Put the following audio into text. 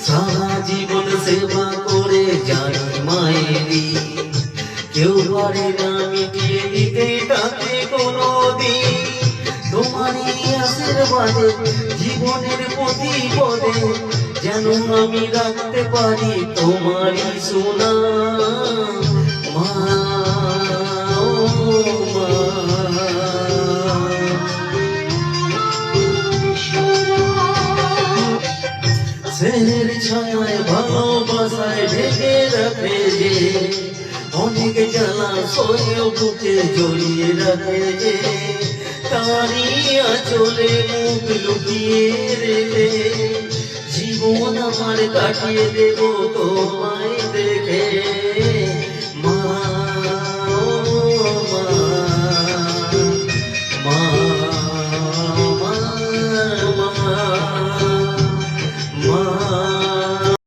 সারা জীবন সেবা করে যাই মায়েরই, কেউ পারে না মিটিয়ে দিতে তাকে কোনোদিন। তোমারই আশীর্বাদে জীবনের প্রতি পদে যেন আমি রাখতে পারি তোমারই সোনা মা। স্নেহের ছায়ায় ভালোবাসায় ঢেকে রাখে যে, অনেক জ্বালা সয়ে বুকে জড়িয়ে রাখে যে, তারই আঁচলে মুখ লুকিয়ে রেখে জীবন আমার কাটিয়ে দেব তোমায় দেখে।